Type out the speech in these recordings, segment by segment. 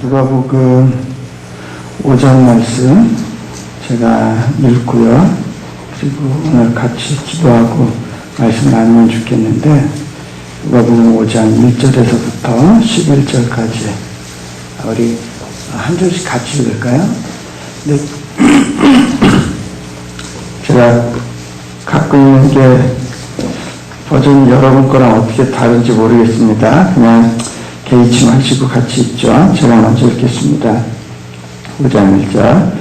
누가복음 5장 말씀 제가 읽고요. 그리고 오늘 같이 기도하고 말씀 나누면 좋겠는데, 누가복음 5장 1절에서부터 11절까지 우리 한 절씩 같이 읽을까요? 근데 제가 갖고 있는 게 버전이 여러분 거랑 어떻게 다른지 모르겠습니다. 그냥 개의칭하시고 같이 읽죠. 제가 먼저 읽겠습니다. 5장 1절.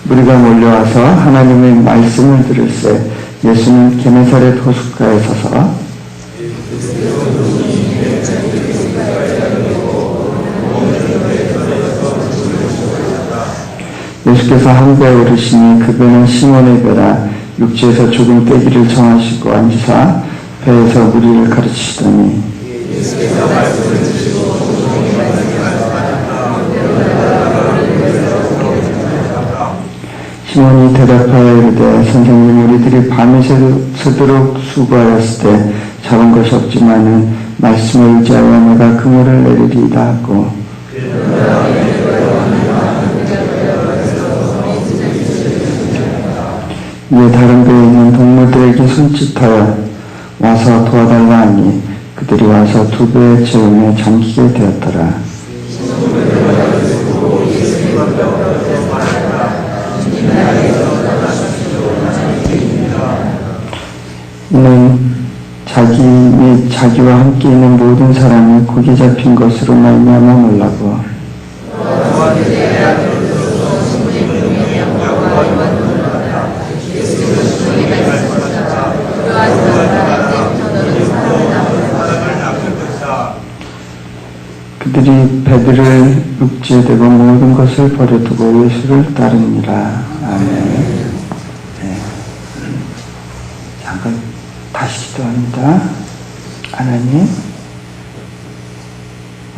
무리가 몰려와서 하나님의 말씀을 들을새 예수는 게네사렛 호숫가에 서서 예수께서 한 배에 오르시니 그 배는 시몬의 배라. 육지에서 조금 떼기를 정하시고 앉으사 배에서 무리를 가르치시더니 시몬이 대답하여 이르되 선생님, 우리들이 밤이 새도록 수고하였을 때 잡은 것이 없지만은 말씀에 의지하여 내가 그물을 내리리이다 하고, 이에 다른 배에 있는 동물들에게 손짓하여 와서 도와달라 하니 그들이 와서 두 배의 체험에 잠기게 되었더라. 이는 자기 및 자기와 함께 있는 모든 사람이 고기 잡힌 것으로 말미암아 놀라고, 그들이 배들을 육지에 대고 모든 것을 버려두고 예수를 따르니라. 아멘. 네. 잠깐 다시 기도합니다. 하나님,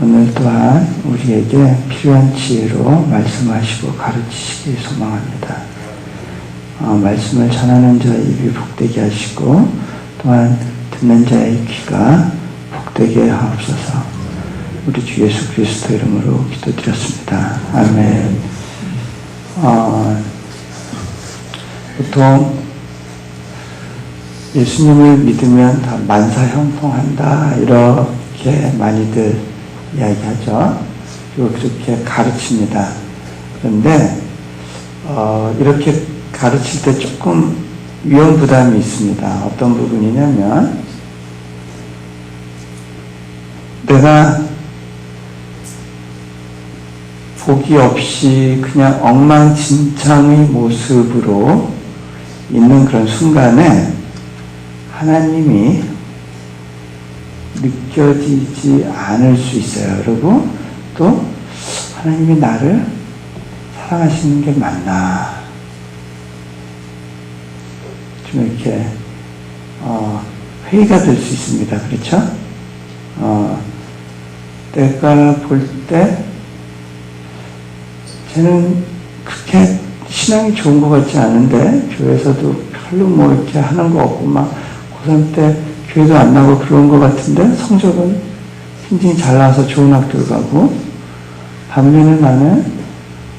오늘 또한 우리에게 필요한 지혜로 말씀하시고 가르치시길 소망합니다. 말씀을 전하는 자의 입이 복되게 하시고 또한 듣는 자의 귀가 복되게 하옵소서. 우리 주 예수 그리스도 이름으로 기도드렸습니다. 아멘. 보통 예수님을 믿으면 다 만사형통한다 이렇게 많이들 이야기하죠. 그리고 그렇게 가르칩니다. 그런데 이렇게 가르칠 때 조금 위험 부담이 있습니다. 어떤 부분이냐면, 내가 복이 없이 그냥 엉망진창의 모습으로 있는 그런 순간에 하나님이 느껴지지 않을 수 있어요. 그리고 또 하나님이 나를 사랑하시는 게 맞나, 좀 이렇게 회의가 될 수 있습니다. 그렇죠? 내가 볼 때 쟤는 그렇게 신앙이 좋은 것 같지 않은데, 교회에서도 별로 뭐 이렇게 하는 거 없고, 막 고3 때 교회도 안 나고 그런 것 같은데 성적은 굉장히 잘 나와서 좋은 학교를 가고, 반면에 나는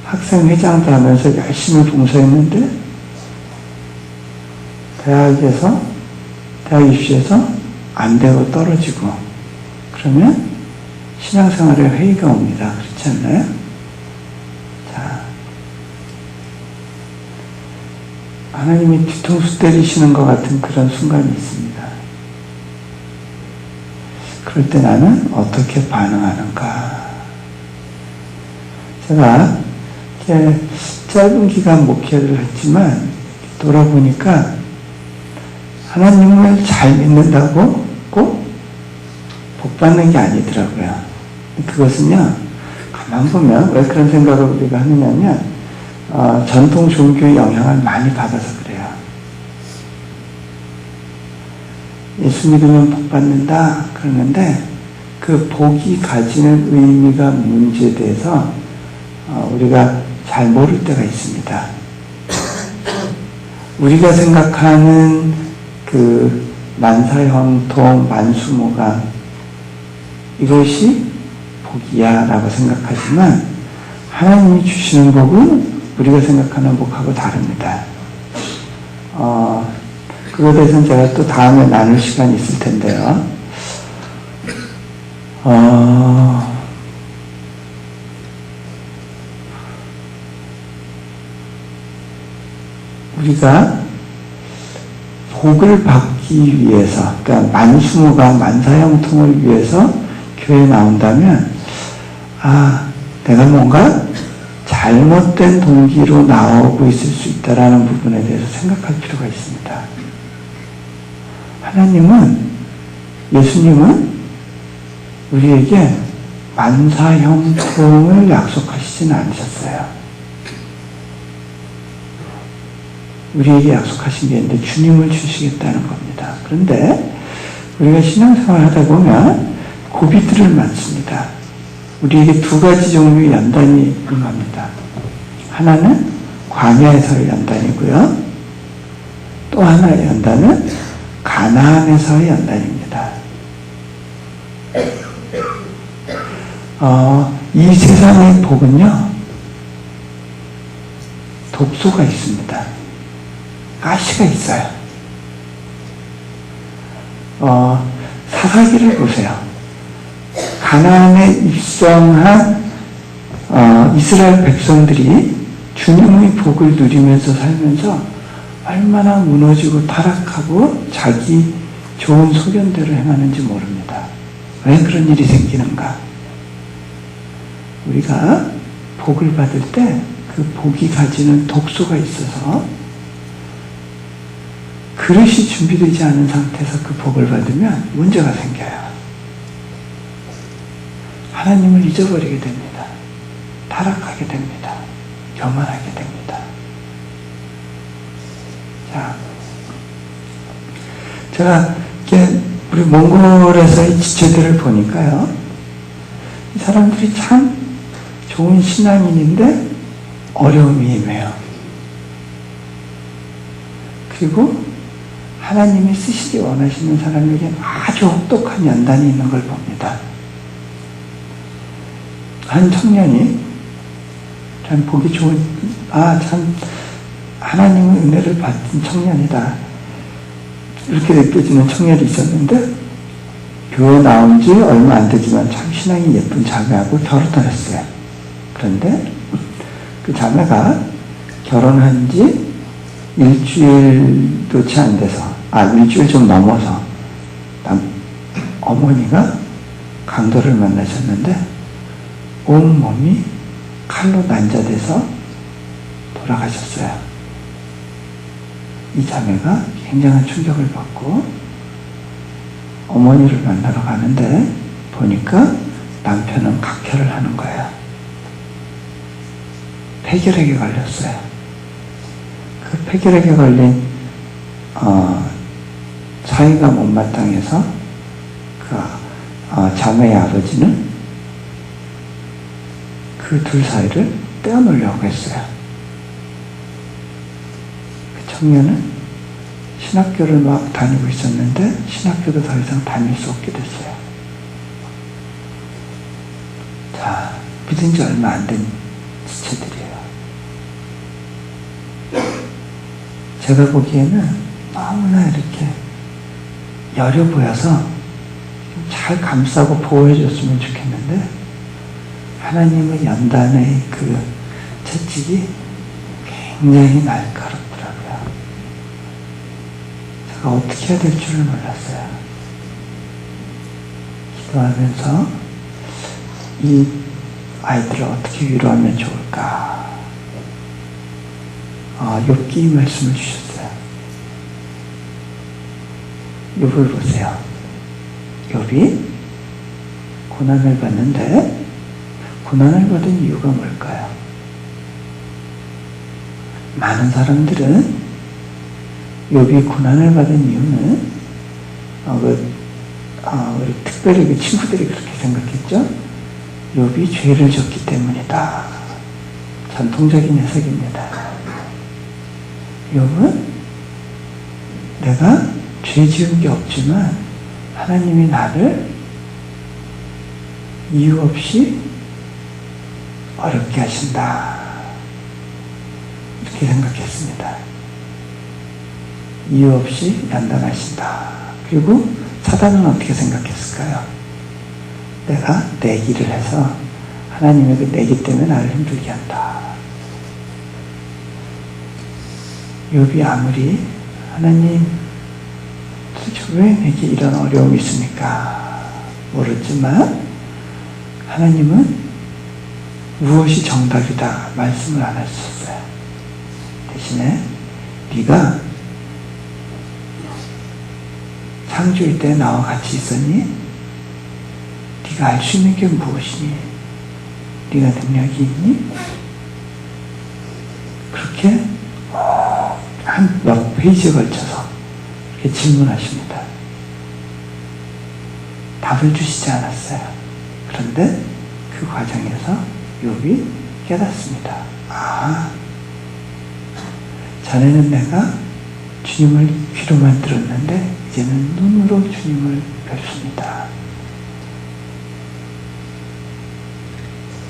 학생회장도 하면서 열심히 봉사했는데 대학 입시에서 안 되고 떨어지고, 그러면 신앙생활에 회의가 옵니다. 그렇지 않나요? 하나님이 뒤통수 때리시는 것 같은 그런 순간이 있습니다. 그럴 때 나는 어떻게 반응하는가? 제가 이렇게 짧은 기간 목회를 했지만 돌아보니까 하나님을 잘 믿는다고 꼭 복받는 게 아니더라고요. 그것은요, 가만 보면 왜 그런 생각을 우리가 하느냐면, 전통 종교의 영향을 많이 받아서 그래요. 예수 믿으면 복 받는다 그러는데, 그 복이 가지는 의미가 문제에 대해서 우리가 잘 모를 때가 있습니다. 우리가 생각하는 그 만사형통, 만수무강, 이것이 복이야 라고 생각하지만 하나님이 주시는 복은 우리가 생각하는 복하고 다릅니다. 그거에 대해서는 제가 또 다음에 나눌 시간이 있을 텐데요. 우리가 복을 받기 위해서, 그러니까 만수무강 만사형통을 위해서 교회에 나온다면, 내가 뭔가 잘못된 동기로 나오고 있을 수 있다라는 부분에 대해서 생각할 필요가 있습니다. 하나님은, 예수님은 우리에게 만사형통을 약속하시지는 않으셨어요. 우리에게 약속하신 게 있는데 주님을 주시겠다는 겁니다. 그런데 우리가 신앙생활을 하다 보면 고비들을 많습니다. 우리에게 두 가지 종류의 연단이 임합니다. 하나는 광야에서의 연단이고요. 또 하나의 연단은 가나안에서의 연단입니다. 이 세상의 복은요, 독소가 있습니다. 가시가 있어요. 사사기를 보세요. 가나안에 입성한 이스라엘 백성들이 주님의 복을 누리면서 살면서 얼마나 무너지고 타락하고 자기 좋은 소견대로 행하는지 모릅니다. 왜 그런 일이 생기는가? 우리가 복을 받을 때 그 복이 가지는 독소가 있어서 그릇이 준비되지 않은 상태에서 그 복을 받으면 문제가 생겨요. 하나님을 잊어버리게 됩니다. 타락하게 됩니다. 교만하게 됩니다. 자, 제가 이렇게 우리 몽골에서의 지체들을 보니까요, 이 사람들이 참 좋은 신앙인인데 어려움이 임해요. 그리고 하나님이 쓰시기 원하시는 사람에게 아주 혹독한 연단이 있는 걸 봅니다. 한 청년이 참 보기 좋은, 참 하나님의 은혜를 받은 청년이다, 이렇게 느껴지는 청년이 있었는데, 교회 나온 지 얼마 안 되지만 참 신앙이 예쁜 자매하고 결혼을 했어요. 그런데 그 자매가 결혼한 지 일주일도 채 안 돼서, 일주일 좀 넘어서 어머니가 강도를 만나셨는데 온몸이 칼로 난자돼서 돌아가셨어요. 이 자매가 굉장한 충격을 받고 어머니를 만나러 가는데 보니까 남편은 각혈을 하는 거예요. 폐결핵에 걸렸어요. 그 폐결핵에 걸린 사이가 못마땅해서 그 자매의 아버지는 그 둘 사이를 떼어놓으려고 했어요. 그 청년은 신학교를 막 다니고 있었는데 신학교도 더 이상 다닐 수 없게 됐어요. 자, 믿은 지 얼마 안 된 지체들이에요. 제가 보기에는 너무나 이렇게 여려 보여서 잘 감싸고 보호해 줬으면 좋겠는데, 하나님의 연단의 그 채찍이 굉장히 날카롭더라고요. 제가 어떻게 해야 될 줄을 몰랐어요. 기도하면서 이 아이들을 어떻게 위로하면 좋을까? 욥기 말씀을 주셨어요. 욥을 보세요. 욥이 고난을 받는데 고난을 받은 이유가 뭘까요? 많은 사람들은 욥이 고난을 받은 이유는 우리 특별히 그 친구들이 그렇게 생각했죠. 욥이 죄를 졌기 때문이다. 전통적인 해석입니다. 욥은 내가 죄 지은 게 없지만 하나님이 나를 이유 없이 어렵게 하신다. 이렇게 생각했습니다. 이유 없이 연단하신다. 그리고 사단은 어떻게 생각했을까요? 내가 내기를 해서 하나님의 그 내기 때문에 나를 힘들게 한다. 욥이 아무리 하나님 도대체 왜 내게 이런 어려움이 있습니까? 모르지만 하나님은 무엇이 정답이다 말씀을 안 하셨어요. 대신에 네가 창조일 때 나와 같이 있었니? 네가 알 수 있는 게 무엇이니? 네가 능력이 있니? 그렇게 한 몇 페이지에 걸쳐서 이렇게 질문하십니다. 답을 주시지 않았어요. 그런데 그 과정에서 욥이 깨닫습니다. 아, 전에는 내가 주님을 귀로만 들었는데 이제는 눈으로 주님을 뵙습니다.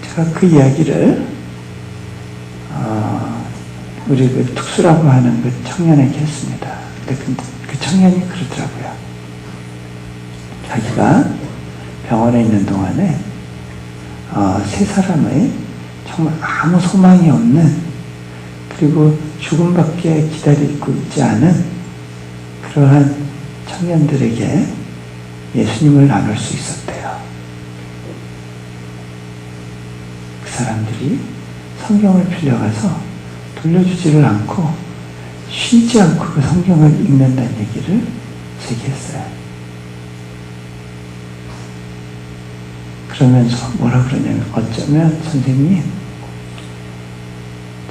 제가 그 이야기를 우리 그 특수라고 하는 그 청년에게 했습니다. 근데 그 청년이 그러더라고요. 자기가 병원에 있는 동안에 세 사람의 정말 아무 소망이 없는, 그리고 죽음밖에 기다리고 있지 않은 그러한 청년들에게 예수님을 나눌 수 있었대요. 그 사람들이 성경을 빌려가서 돌려주지를 않고 쉬지 않고 그 성경을 읽는다는 얘기를 제게 했어요. 그러면서 뭐라 그러냐면, 어쩌면 선생님이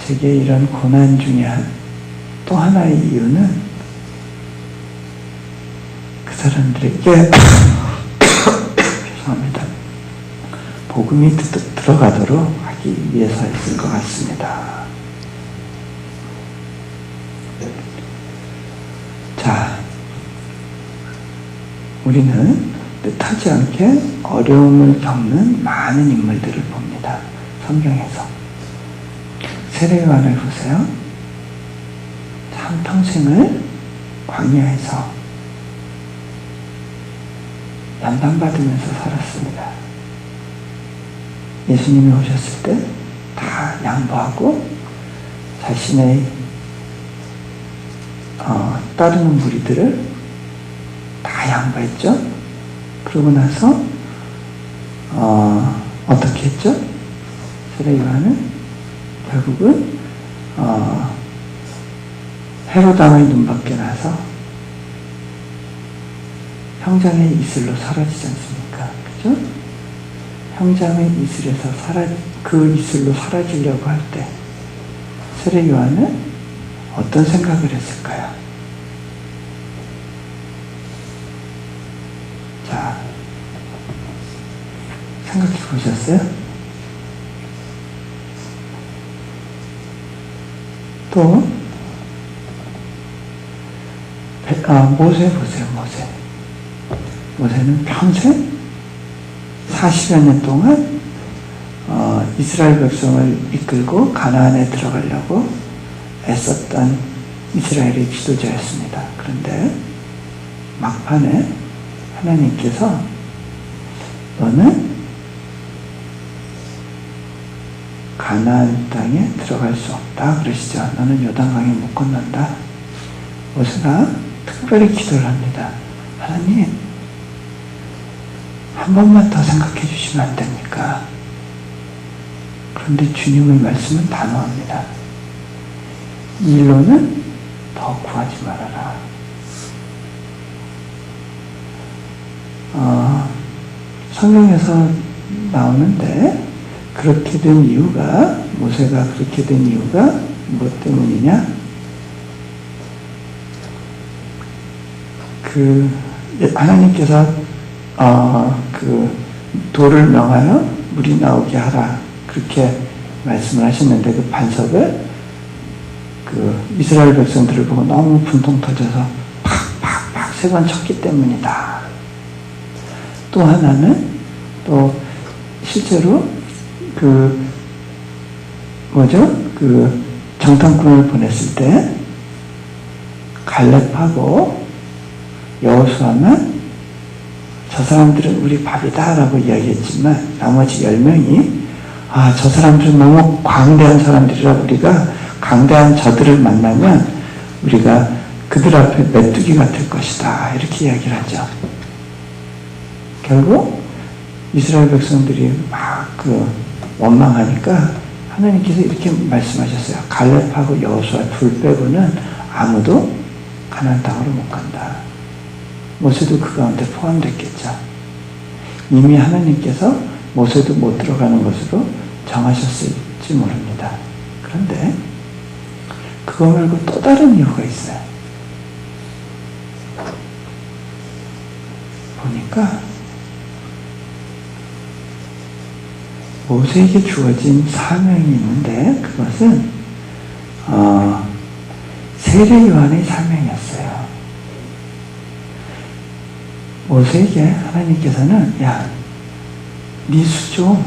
제게 이런 고난 중에 또 하나의 이유는 그 사람들에게 죄송합니다. 복음이 들어가도록 하기 위해서였을 것 같습니다. 자, 우리는 뜻하지 않게 어려움을 겪는 많은 인물들을 봅니다. 성경에서. 세례요한을 보세요. 참 평생을 광야에서 연단받으면서 살았습니다. 예수님이 오셨을 때 다 양보하고 자신의 따르는 무리들을 다 양보했죠. 그러고 나서 어떻게 했죠? 세례 요한은 결국은 헤로당의 눈밖에 나서 형장의 이슬로 사라지지 않습니까? 그죠? 형장의 이슬에서 그 이슬로 사라지려고 할 때 세례 요한은 어떤 생각을 했을까요? 자, 생각해 보셨어요? 또 모세 보세요. 모세는 평생 40여 년 동안 이스라엘 백성을 이끌고 가나안에 들어가려고 애썼던 이스라엘의 지도자였습니다. 그런데 막판에 하나님께서 너는 가나안 땅에 들어갈 수 없다 그러시죠. 너는 요단강에 못 건넌다. 모세가 특별히 기도를 합니다. 하나님, 한 번만 더 생각해 주시면 안 됩니까? 그런데 주님의 말씀은 단호합니다. 이 일로는 더 구하지 말아라. 성경에서 나오는데 그렇게 된 이유가, 모세가 그렇게 된 이유가 무엇 때문이냐? 하나님께서 돌을 명하여 물이 나오게 하라 그렇게 말씀을 하셨는데, 그 반석을 이스라엘 백성들을 보고 너무 분통 터져서 팍팍팍 3번 쳤기 때문이다. 또 하나는 또 실제로 그 정탐꾼을 보냈을 때 갈렙하고 여호수아만 저 사람들은 우리 밥이다 라고 이야기했지만 나머지 10명이 저 사람들은 너무 광대한 사람들이라 우리가 강대한 저들을 만나면 우리가 그들 앞에 메뚜기가 될 것이다 이렇게 이야기를 하죠. 결국 이스라엘 백성들이 막 원망하니까 하나님께서 이렇게 말씀하셨어요. 갈렙하고 여호수아 둘 빼고는 아무도 가나안 땅으로 못 간다. 모세도 그 가운데 포함됐겠죠. 이미 하나님께서 모세도 못 들어가는 것으로 정하셨을지 모릅니다. 그런데 그거 말고 또 다른 이유가 있어요. 보니까 모세에게 주어진 사명이 있는데 그것은 세례 요한의 사명이었어요. 모세에게 하나님께서는 네 수종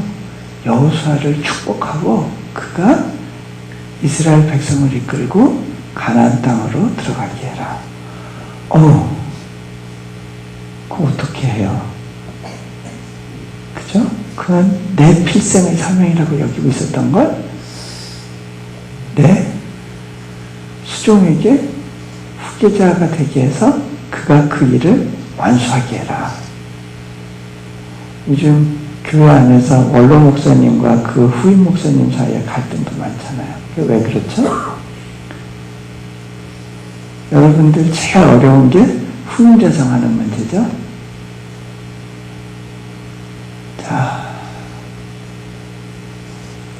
여호수아를 축복하고 그가 이스라엘 백성을 이끌고 가나안 땅으로 들어가게 해라. 그거 어떻게 해요? 그죠? 그건 내 필생의 사명이라고 여기고 있었던 걸 내 수종에게 후계자가 되게 해서 그가 그 일을 완수하게 해라. 요즘 교회 안에서 원로 목사님과 그 후임 목사님 사이에 갈등도 많잖아요. 왜 그렇죠? 여러분들 제일 어려운 게 후임 재성하는 문제죠. 자,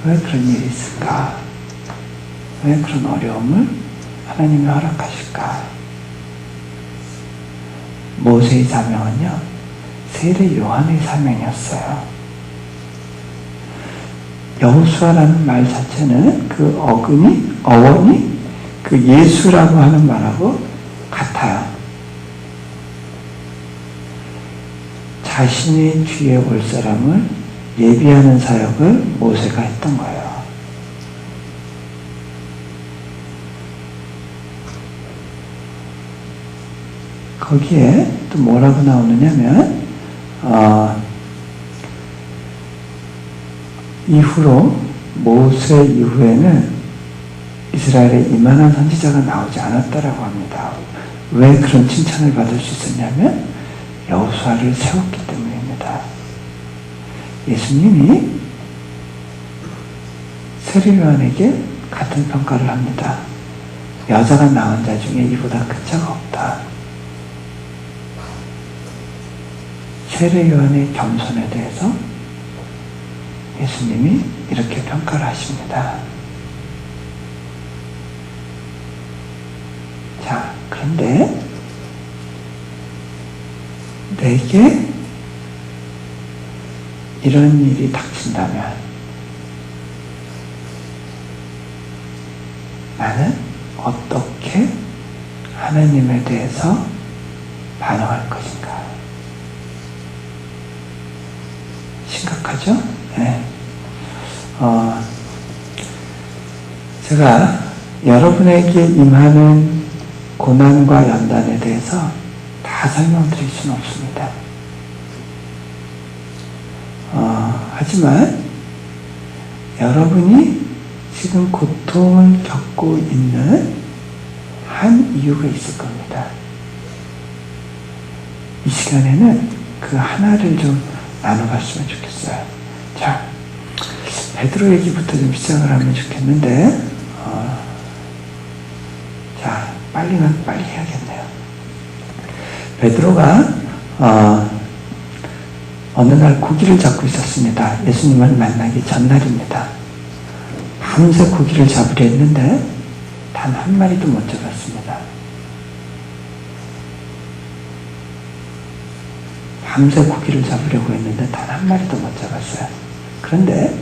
왜 그런 일이 있을까? 왜 그런 어려움을 하나님이 허락하실까? 모세의 사명은요, 세례 요한의 사명이었어요. 여호수아라는 말 자체는 그 어원이 그 예수라고 하는 말하고 같아요. 자신의 뒤에 올 사람을 예비하는 사역을 모세가 했던 거예요. 거기에 또 뭐라고 나오느냐면 이후로 모세 이후에는 이스라엘에 이만한 선지자가 나오지 않았다라고 합니다. 왜 그런 칭찬을 받을 수 있었냐면 여호수아를 세웠기 때문입니다. 예수님이 세례 요한에게 같은 평가를 합니다. 여자가 낳은 자 중에 이보다 큰 자가 없다. 세례 요한의 겸손에 대해서 예수님이 이렇게 평가를 하십니다. 자, 그런데 내게 이런 일이 닥친다면 나는 어떻게 하나님에 대해서 반응할 것인가? 심각하죠? 네. 제가 여러분에게 임하는 고난과 연단에 대해서 다 설명드릴 수는 없습니다. 하지만 여러분이 지금 고통을 겪고 있는 한 이유가 있을 겁니다. 이 시간에는 그 하나를 좀 나눠봤으면 좋겠어요. 자, 베드로 얘기부터 좀 시작을 하면 좋겠는데, 자, 빨리 해야겠네요. 베드로가 어느 날 고기를 잡고 있었습니다. 예수님을 만나기 전날입니다. 밤새 고기를 잡으려 했는데 단 한 마리도 못 잡았습니다. 밤새 고기를 잡으려고 했는데 단 한 마리도 못 잡았어요. 그런데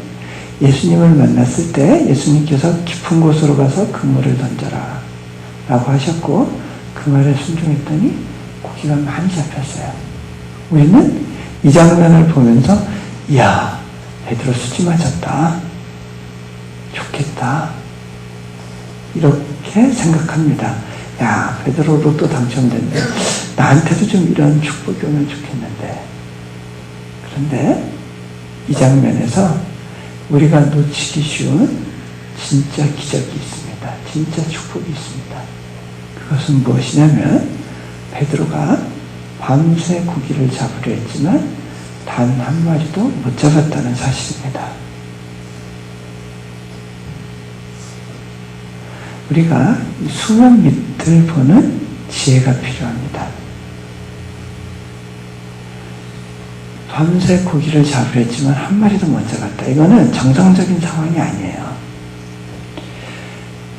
예수님을 만났을 때 예수님께서 깊은 곳으로 가서 그물을 던져라 라고 하셨고 그 말에 순종했더니 고기가 많이 잡혔어요. 우리는 이 장면을 보면서 이야, 베드로 수지 맞았다. 좋겠다. 거다. 이렇게 생각합니다. 야, 베드로 로또 당첨됐네. 나한테도 좀 이런 축복이 오면 좋겠는데. 그런데 이 장면에서 우리가 놓치기 쉬운 진짜 기적이 있습니다. 진짜 축복이 있습니다. 그것은 무엇이냐면 베드로가 밤새 고기를 잡으려 했지만 단 한 마리도 못 잡았다는 사실입니다. 우리가 수면 밑을 보는 지혜가 필요합니다. 밤새 고기를 잡으려 했지만 한 마리도 못 잡았다. 이거는 정상적인 상황이 아니에요.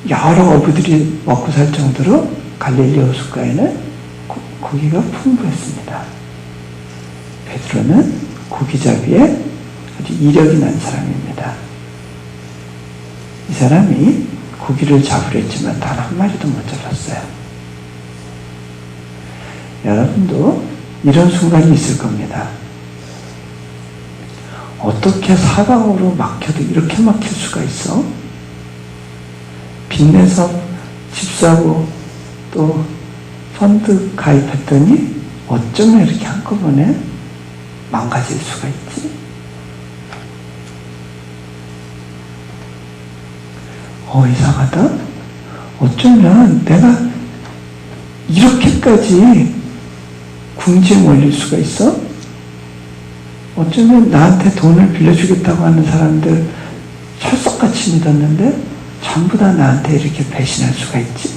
여러 어부들이 먹고 살 정도로 갈릴리 호숫가에는 고기가 풍부했습니다. 베드로는 고기잡이에 아주 이력이 난 사람입니다. 이 사람이 고기를 잡으려 했지만 단 한 마리도 못 잡았어요. 여러분도 이런 순간이 있을 겁니다. 어떻게 사방으로 막혀도 이렇게 막힐 수가 있어? 빚내서 집 사고 또 펀드 가입했더니 어쩌면 이렇게 한꺼번에 망가질 수가 있지? 이상하다? 어쩌면 내가 이렇게까지 궁지에 몰릴 수가 있어? 어쩌면 나한테 돈을 빌려주겠다고 하는 사람들 철석같이 믿었는데 전부 다 나한테 이렇게 배신할 수가 있지?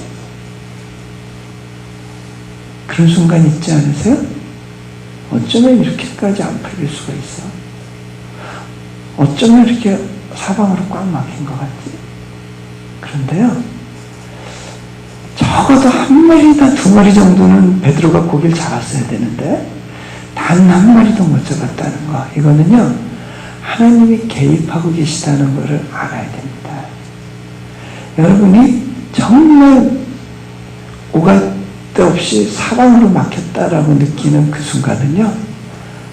그런 순간 있지 않으세요? 어쩌면 이렇게까지 안 팔릴 수가 있어? 어쩌면 이렇게 사방으로 꽉 막힌 것 같지? 그런데요, 적어도 한 마리나 두 마리 정도는 베드로가 고기를 잡았어야 되는데 단 한 마리도 못 잡았다는 거, 이거는요 하나님이 개입하고 계시다는 것을 알아야 됩니다. 여러분이 정말 오갈 데 없이 사방으로 막혔다라고 느끼는 그 순간은요,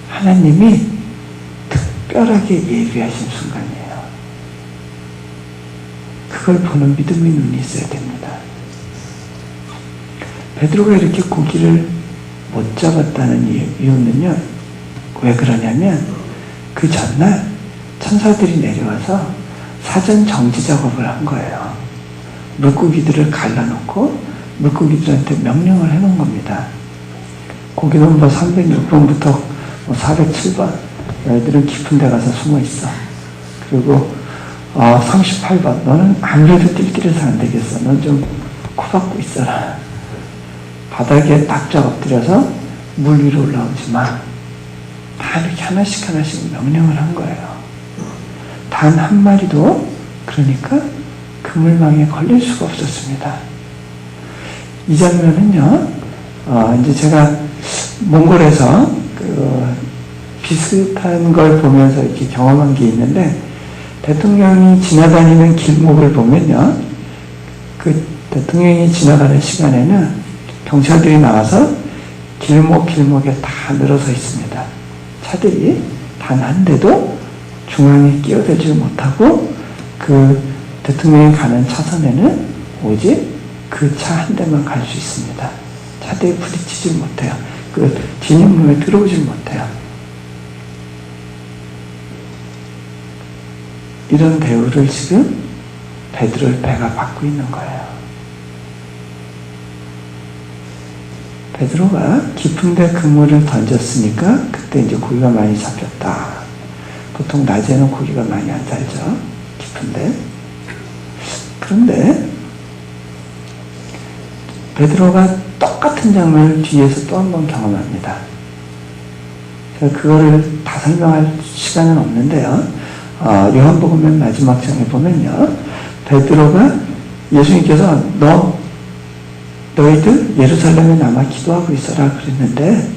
하나님이 특별하게 예비하신 순간이에요. 그걸 보는 믿음의 눈이 있어야 됩니다. 베드로가 이렇게 고기를 못 잡았다는 이유는요, 왜 그러냐면 그 전날 천사들이 내려와서 사전 정지 작업을 한 거예요. 물고기들을 갈라놓고 물고기들한테 명령을 해놓은 겁니다. 고기 넘버 306번부터 407번 너희들은 깊은 데 가서 숨어 있어. 그리고 38번 너는 아무래도 띨띨해서 안 되겠어. 넌 좀 코박고 있어라. 바닥에 납작 엎드려서 물 위로 올라오지 마. 다 이렇게 하나씩 하나씩 명령을 한 거예요. 단 한 마리도 그러니까 그물망에 걸릴 수가 없었습니다. 이 장면은요, 이제 제가 몽골에서 비슷한 걸 보면서 이렇게 경험한 게 있는데, 대통령이 지나다니는 길목을 보면요, 그 대통령이 지나가는 시간에는 경찰들이 나와서 길목에 다 늘어서 있습니다. 차들이 단 한 대도 중앙에 끼어들지 못하고 그 대통령이 가는 차선에는 오직 그 차 한 대만 갈 수 있습니다. 차대에 부딪히질 못해요. 그 진입로에 들어오질 못해요. 이런 대우를 지금 베드로의 배가 받고 있는 거예요. 베드로가 깊은 데 그물을 던졌으니까 그때 이제 고기가 많이 잡혔다. 보통 낮에는 고기가 많이 안 살죠. 깊은데. 그런데 베드로가 똑같은 장면을 뒤에서 또 한 번 경험합니다. 제가 그거를 다 설명할 시간은 없는데요. 요한복음 마지막 장에 보면요, 베드로가 예수님께서 너희들 예루살렘에 남아 기도하고 있어라 그랬는데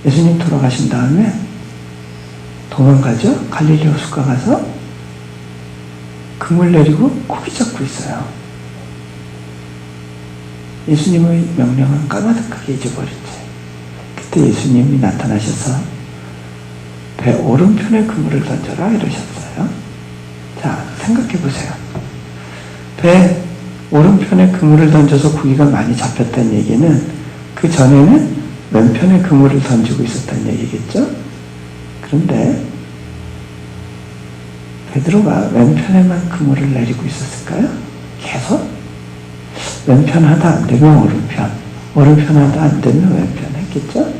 예수님 돌아가신 다음에 도망가죠. 갈릴리 호숫가 가서 그물 내리고 고기 잡고 있어요. 예수님의 명령은 까마득하게 잊어버렸지. 그때 예수님이 나타나셔서 배 오른편에 그물을 던져라 이러셨어요. 자, 생각해 보세요. 배 오른편에 그물을 던져서 고기가 많이 잡혔다는 얘기는 그 전에는 왼편에 그물을 던지고 있었다는 얘기겠죠? 그런데 베드로가 왼편에만 그물을 내리고 있었을까요? 계속? 왼편 하다 안 되면 오른편, 오른편 하다 안 되면 왼편 했겠죠?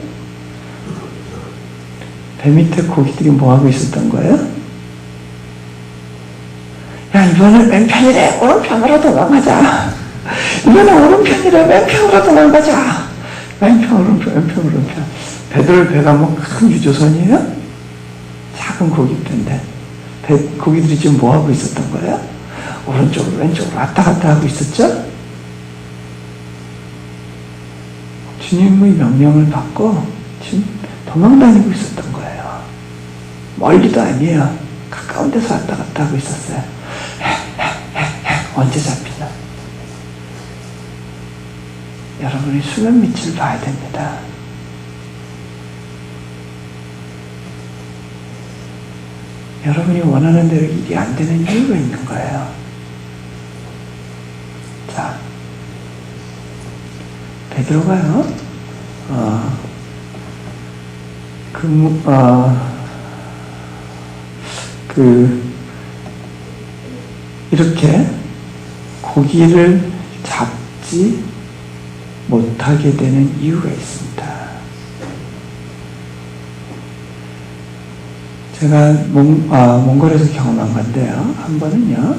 배 밑에 고기들이 뭐하고 있었던 거예요? 야, 이번엔 왼편이래. 오른편으로 도망가자. 이번엔 오른편이래. 왼편으로 도망가자. 왼편, 오른편, 왼편, 오른편. 베드로의 배가 뭐 큰 유조선이에요? 작은 고깃배인데 고기들이 지금 뭐하고 있었던 거예요? 오른쪽으로 왼쪽으로 왔다 갔다 하고 있었죠? 주님의 명령을 받고 지금 도망다니고 있었던 거예요. 멀리도 아니에요. 가까운 데서 왔다 갔다 하고 있었어요. 언제 잡히나? 여러분이 수면 밑을 봐야 됩니다. 여러분이 원하는 대로 일이 안 되는 이유가 있는 거예요. 자, 베드로가요, 이렇게 고기를 잡지 못하게 되는 이유가 있습니다. 제가 몽골에서 경험한 건데요. 한 번은요,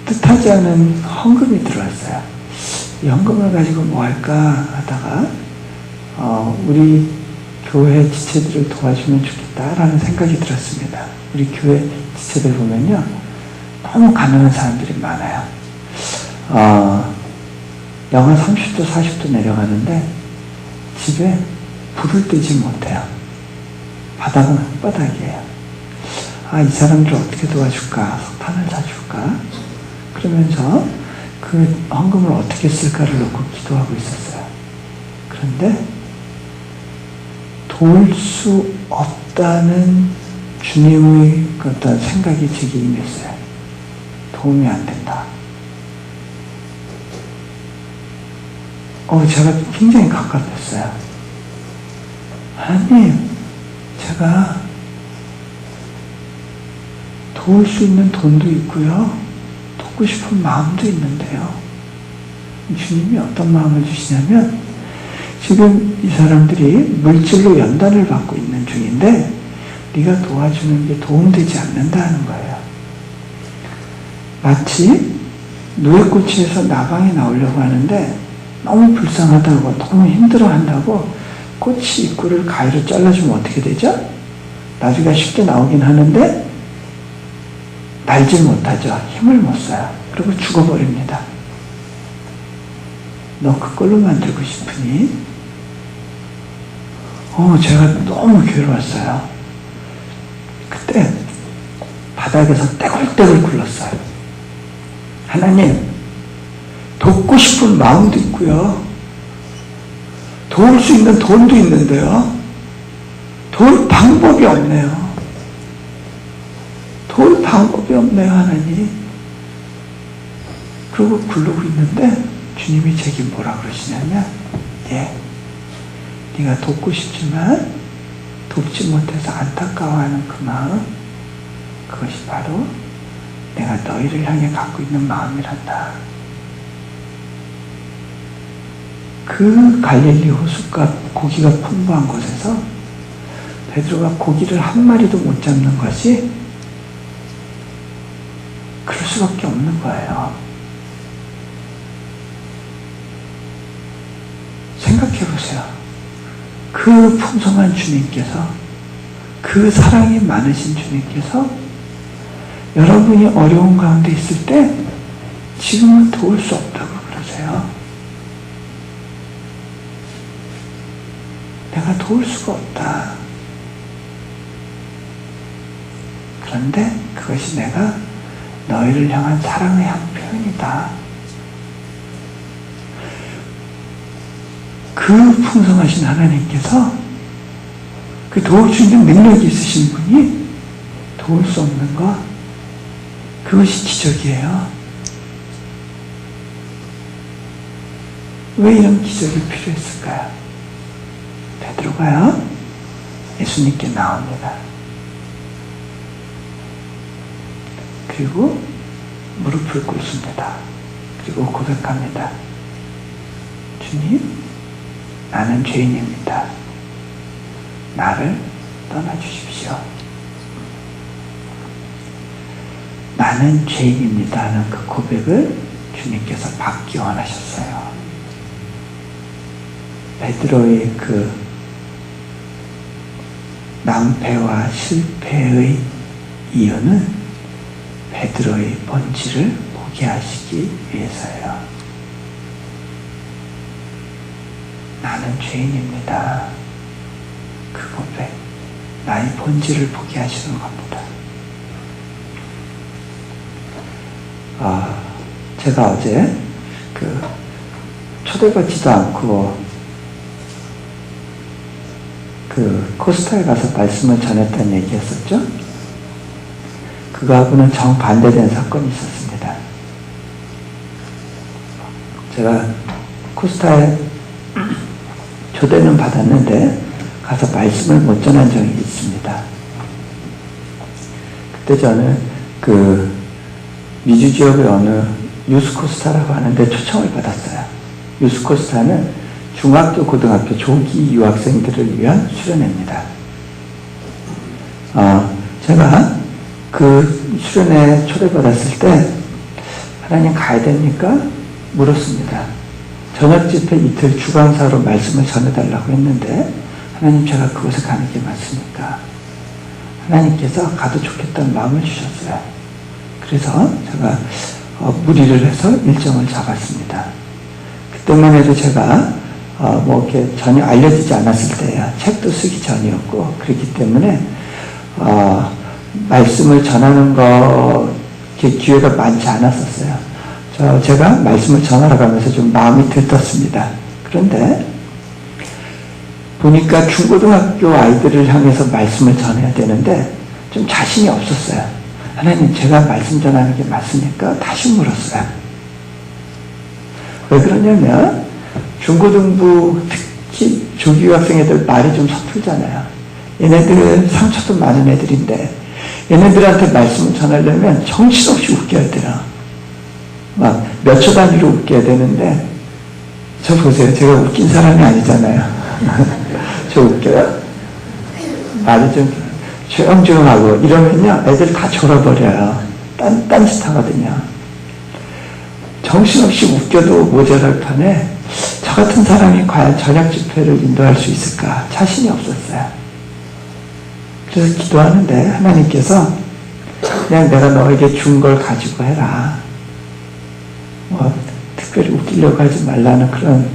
뜻하지 않은 헌금이 들어왔어요. 이 헌금을 가지고 뭐 할까 하다가, 우리 교회 지체들을 도와주면 좋겠다라는 생각이 들었습니다. 우리 교회 지체들 보면요, 너무 가난한 사람들이 많아요. 영하 30도, 40도 내려가는데 집에 불을 떼지 못해요. 바닥은 흙바닥이에요. 이 사람들 어떻게 도와줄까? 석탄을 사줄까? 그러면서 그 헌금을 어떻게 쓸까를 놓고 기도하고 있었어요. 그런데 도울 수 없다는 주님의 어떤 생각이 제게 임했어요. 도움이 안 된다. 제가 굉장히 가깝았어요. 하나님, 제가 도울 수 있는 돈도 있고요, 돕고 싶은 마음도 있는데요. 주님이 어떤 마음을 주시냐면, 지금 이 사람들이 물질로 연단을 받고 있는 중인데 네가 도와주는 게 도움되지 않는다는 거예요. 마치 누에고치에서 나방이 나오려고 하는데 너무 불쌍하다고, 너무 힘들어한다고 꼬치 입구를 가위로 잘라주면 어떻게 되죠? 나비가 쉽게 나오긴 하는데 날질 못하죠. 힘을 못 써요. 그리고 죽어버립니다. 너 그걸로 만들고 싶으니? 제가 너무 괴로웠어요. 그때 바닥에서 떼굴떼굴 굴렀어요. 하나님, 돕고 싶은 마음도 있고요, 도울 수 있는 돈도 있는데요, 도울 방법이 없네요. 도울 방법이 없네요, 하나님. 그러고 굴르고 있는데 주님이 제게 뭐라 그러시냐면, 네가 돕고 싶지만 돕지 못해서 안타까워하는 그 마음, 그것이 바로 내가 너희를 향해 갖고 있는 마음이란다. 그 갈릴리 호숫가 고기가 풍부한 곳에서 베드로가 고기를 한 마리도 못 잡는 것이 그럴 수밖에 없는 거예요. 생각해 보세요. 그 풍성한 주님께서, 그 사랑이 많으신 주님께서 여러분이 어려운 가운데 있을 때 지금은 도울 수 없다고 그러세요. 내가 도울 수가 없다. 그런데 그것이 내가 너희를 향한 사랑의 한 표현이다. 그 풍성하신 하나님께서, 그 도울 수 있는 능력이 있으신 분이 도울 수 없는 것, 그것이 기적이에요. 왜 이런 기적이 필요했을까요? 베드로가요, 예수님께 나옵니다. 그리고 무릎을 꿇습니다. 그리고 고백합니다. 주님, 나는 죄인입니다. 나를 떠나주십시오. 나는 죄인입니다 하는 그 고백을 주님께서 받기 원하셨어요. 베드로의 그 낭패와 실패의 이유는 베드로의 본질을 보게 하시기 위해서예요. 나는 죄인입니다. 그 고백, 나의 본질을 보게 하시는 겁니다. 제가 어제 초대받지도 않고 코스타에 가서 말씀을 전했다는 얘기 했었죠? 그거하고는 정반대된 사건이 있었습니다. 제가 코스타에 초대는 받았는데 가서 말씀을 못 전한 적이 있습니다. 그때 저는 미주 지역의 어느 유스코스타라고 하는데 초청을 받았어요. 유스코스타는 중학교, 고등학교 조기 유학생들을 위한 수련회입니다. 제가 그 수련회에 초대받았을 때 하나님 가야 됩니까? 물었습니다. 저녁 집회 이틀 주강사로 말씀을 전해달라고 했는데 하나님, 제가 그곳에 가는 게 맞습니까? 하나님께서 가도 좋겠다는 마음을 주셨어요. 그래서 제가 무리를 해서 일정을 잡았습니다. 그때만 해도 제가 이렇게 전혀 알려지지 않았을 때야. 책도 쓰기 전이었고, 그렇기 때문에 말씀을 전하는 기회가 많지 않았었어요. 제가 말씀을 전하러 가면서 좀 마음이 들떴습니다. 그런데 보니까 중고등학교 아이들을 향해서 말씀을 전해야 되는데 좀 자신이 없었어요. 하나님, 제가 말씀 전하는 게 맞습니까? 다시 물었어요. 왜 그러냐면 중고등부, 특히 조기 유학생 애들 말이 좀 서툴잖아요. 얘네들은 상처도 많은 애들인데 얘네들한테 말씀을 전하려면 정신없이 웃겨야 돼요. 막 몇 초 단위로 웃겨야 되는데, 저 보세요. 제가 웃긴 사람이 아니잖아요. 저 웃겨요? 말이 좀 조용조용하고 이러면요, 애들 다 졸아버려요. 딴짓하거든요. 정신없이 웃겨도 모자랄 판에 저 같은 사람이 과연 저녁 집회를 인도할 수 있을까? 자신이 없었어요. 그래서 기도하는데 하나님께서 그냥 내가 너에게 준 걸 가지고 해라. 특별히 웃기려고 하지 말라는 그런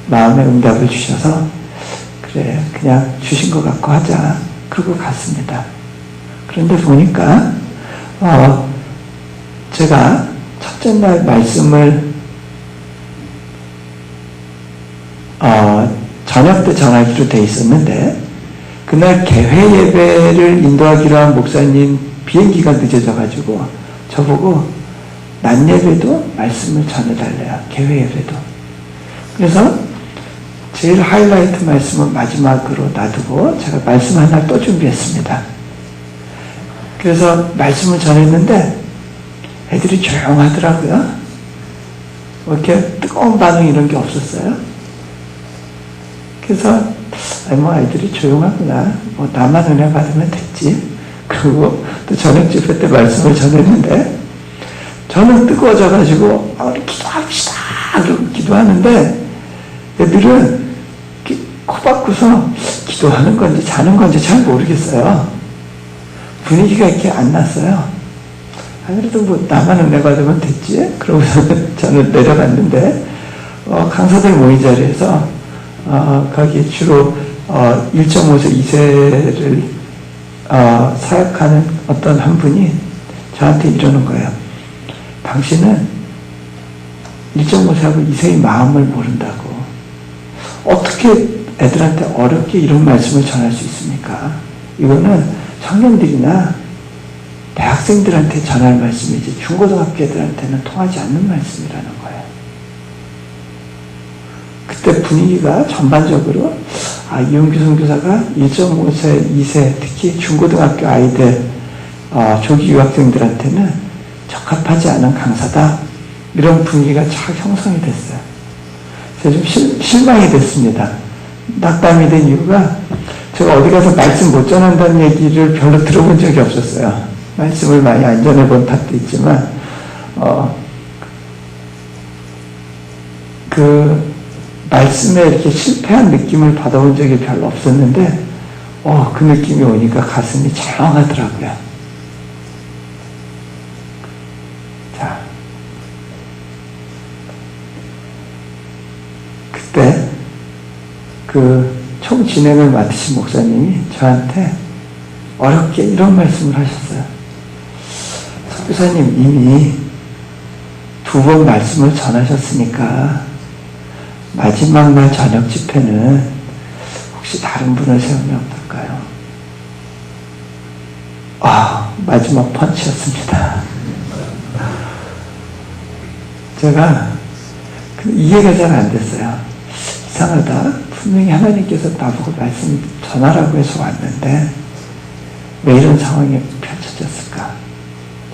마음의 응답을 주셔서, 그래, 그냥 주신 것 같고 하자. 그러고 갔습니다. 그런데 보니까 제가 첫째 날 말씀을 저녁 때 전하기로 돼 있었는데, 그날 개회 예배를 인도하기로 한 목사님 비행기가 늦어져가지고 저보고 낮 예배도 말씀을 전해달래요. 개회 예배도. 그래서 제일 하이라이트 말씀은 마지막으로 놔두고 제가 말씀 하나 또 준비했습니다. 그래서 말씀을 전했는데 애들이 조용하더라고요. 이렇게 뜨거운 반응 이런 게 없었어요. 그래서 아이들이 조용하구나. 나만 은혜 받으면 됐지. 그리고 또 저녁 집회 때 말씀을 전했는데 저는 뜨거워져가지고 기도합시다. 그러고 기도하는데 애들은 코 박고서 기도하는 건지 자는 건지 잘 모르겠어요. 분위기가 이렇게 안 났어요. 그래도 나만 은혜 받으면 됐지. 그러고서 저는 내려갔는데 강사들 모임 자리에서 거기 주로 1.5세, 2세를 사역하는 어떤 한 분이 저한테 이러는 거예요. 당신은 1.5세하고 2세의 마음을 모른다고. 어떻게 애들한테 어렵게 이런 말씀을 전할 수 있습니까? 이거는 청년들이나 대학생들한테 전할 말씀이 이제 중고등학교 애들한테는 통하지 않는 말씀이라는 거예요. 그때 분위기가 전반적으로 이용규 선교사가 1.5세, 2세 특히 중고등학교 아이들 조기 유학생들한테는 적합하지 않은 강사다. 이런 분위기가 착 형성이 됐어요. 제가 좀 실망이 됐습니다. 낙담이 된 이유가 제가 어디 가서 말씀 못 전한다는 얘기를 별로 들어본 적이 없었어요. 말씀을 많이 안 전해본 탓도 있지만 그 말씀에 이렇게 실패한 느낌을 받아본 적이 별로 없었는데 그 느낌이 오니까 가슴이 철렁하더라고요. 자, 그때 그 총 진행을 맡으신 목사님이 저한테 어렵게 이런 말씀을 하셨어요. 선교사님, 이미 2번 말씀을 전하셨으니까 마지막 날 저녁 집회는 혹시 다른 분을 세우면 어떨까요? 마지막 펀치였습니다. 제가 이해가 잘 안 됐어요. 이상하다. 분명히 하나님께서 나보고 말씀 전하라고 해서 왔는데 왜 이런 상황이 펼쳐졌을까?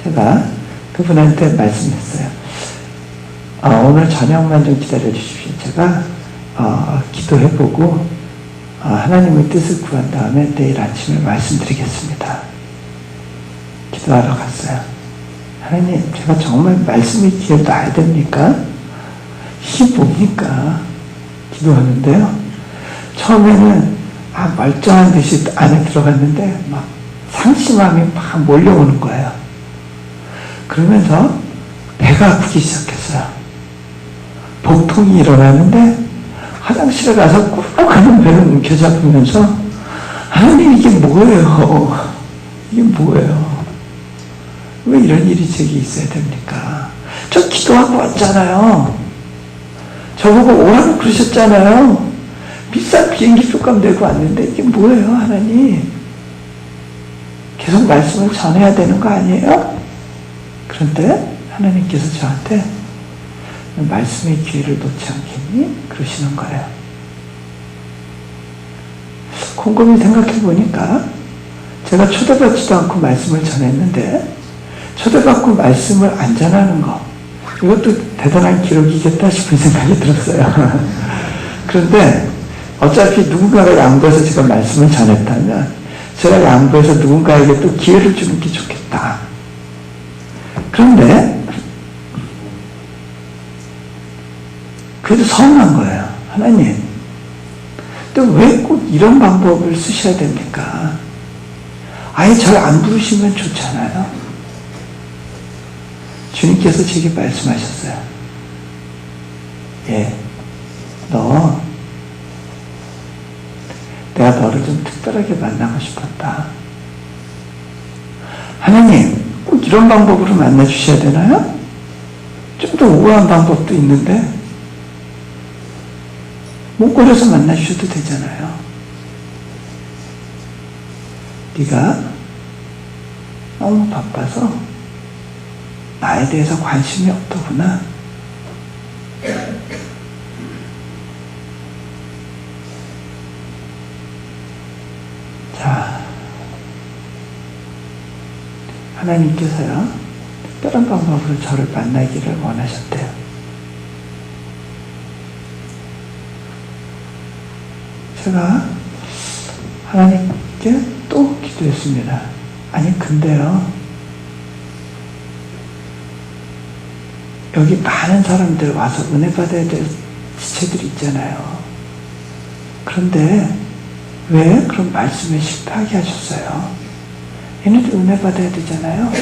제가 그분한테 말씀했어요. 오늘 저녁만 좀 기다려 주십시오. 제가 기도해보고 하나님의 뜻을 구한 다음에 내일 아침에 말씀드리겠습니다. 기도하러 갔어요. 하나님, 제가 정말 말씀의 기회를 놔야 됩니까? 이게 뭡니까? 기도하는데요. 처음에는 멀쩡한 듯이 안에 들어갔는데 막 상심함이 막 몰려오는 거예요. 그러면서 배가 아프기 시작했어요. 복통이 일어나는데 화장실에 가서 꾹 하는 배를 움켜잡으면서 하나님, 이게 뭐예요? 이게 뭐예요? 왜 이런 일이 제게 있어야 됩니까? 저 기도하고 왔잖아요. 저보고 오라고 그러셨잖아요. 비싼 비행기 표값 내고 왔는데 이게 뭐예요, 하나님? 계속 말씀을 전해야 되는 거 아니에요? 그런데 하나님께서 저한테 말씀의 기회를 놓지 않겠니? 그러시는 거예요. 곰곰이 생각해 보니까 제가 초대받지도 않고 말씀을 전했는데 초대받고 말씀을 안 전하는 거, 이것도 대단한 기록이겠다 싶은 생각이 들었어요. 그런데 어차피 누군가가 양보해서 제가 말씀을 전했다면 제가 양보해서 누군가에게 또 기회를 주는 게 좋겠다. 그런데 그래도 서운한 거예요. 하나님, 또 왜 꼭 이런 방법을 쓰셔야 됩니까? 아예 저를 안 부르시면 좋잖아요. 주님께서 제게 말씀하셨어요. 내가 너를 좀 특별하게 만나고 싶었다. 하나님, 꼭 이런 방법으로 만나주셔야 되나요? 좀 더 우아한 방법도 있는데 목걸이에서 만나주셔도 되잖아요. 네가 너무 바빠서 나에 대해서 관심이 없더구나. 자, 하나님께서요, 특별한 방법으로 저를 만나기를 원하셨대요. 제가 하나님께 또 기도했습니다. 아니, 근데요, 여기 많은 사람들 와서 은혜 받아야 될 지체들이 있잖아요. 그런데 왜 그런 말씀에 실패하게 하셨어요? 얘네들 은혜 받아야 되잖아요.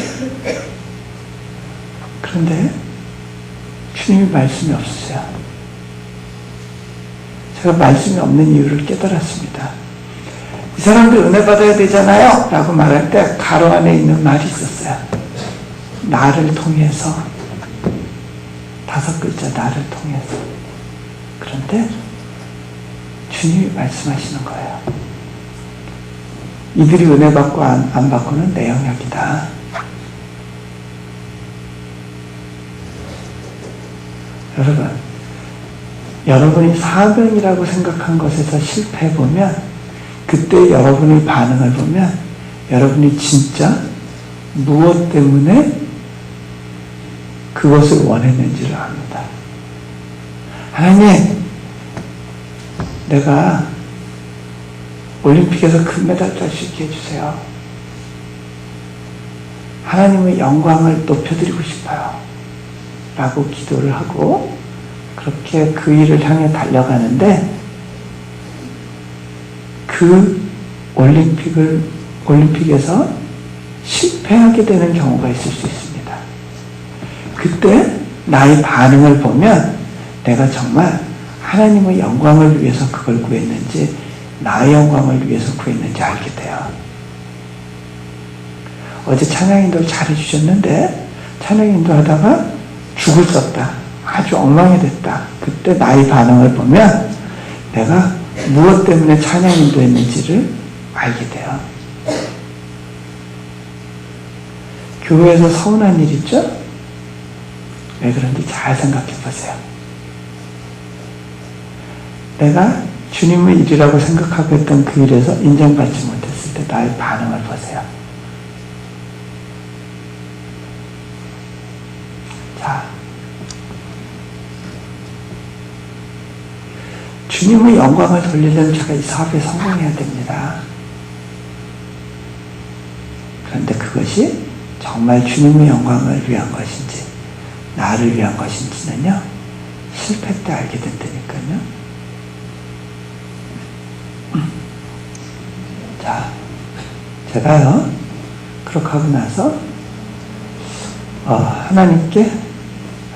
그런데 주님이 말씀이 없으세요. 제가 말씀이 없는 이유를 깨달았습니다. 이 사람들 은혜 받아야 되잖아요 라고 말할 때 가로 안에 있는 말이 있었어요. 나를 통해서. 5글자, 나를 통해서. 그런데 주님이 말씀하시는 거예요. 이들이 은혜 받고 안 받고는 내 영역이다. 여러분, 여러분이 사명이라고 생각한 것에서 실패해보면 그때 여러분의 반응을 보면 여러분이 진짜 무엇 때문에 그것을 원했는지를 압니다. 하나님, 내가 올림픽에서 금메달 딸 수 있게 해주세요. 하나님의 영광을 높여드리고 싶어요. 라고 기도를 하고 그렇게 그 일을 향해 달려가는데 그 올림픽에서 실패하게 되는 경우가 있을 수 있습니다. 그때 나의 반응을 보면 내가 정말 하나님의 영광을 위해서 그걸 구했는지 나의 영광을 위해서 구했는지 알게 돼요. 어제 찬양인도를 잘해주셨는데 찬양인도 하다가 죽을 썼다. 아주 엉망이 됐다. 그때 나의 반응을 보면 내가 무엇 때문에 찬양인도 했는지를 알게 돼요. 교회에서 서운한 일 있죠? 왜 그런지 잘 생각해 보세요. 내가 주님의 일이라고 생각하고 했던 그 일에서 인정받지 못했을 때 나의 반응을 보세요. 자, 주님의 영광을 돌리려면 제가 이 사업에 성공해야 됩니다. 그런데 그것이 정말 주님의 영광을 위한 것인지 나를 위한 것인지는요, 실패 때 알게 된다니까요. 자, 제가요 그렇게 하고 나서 하나님께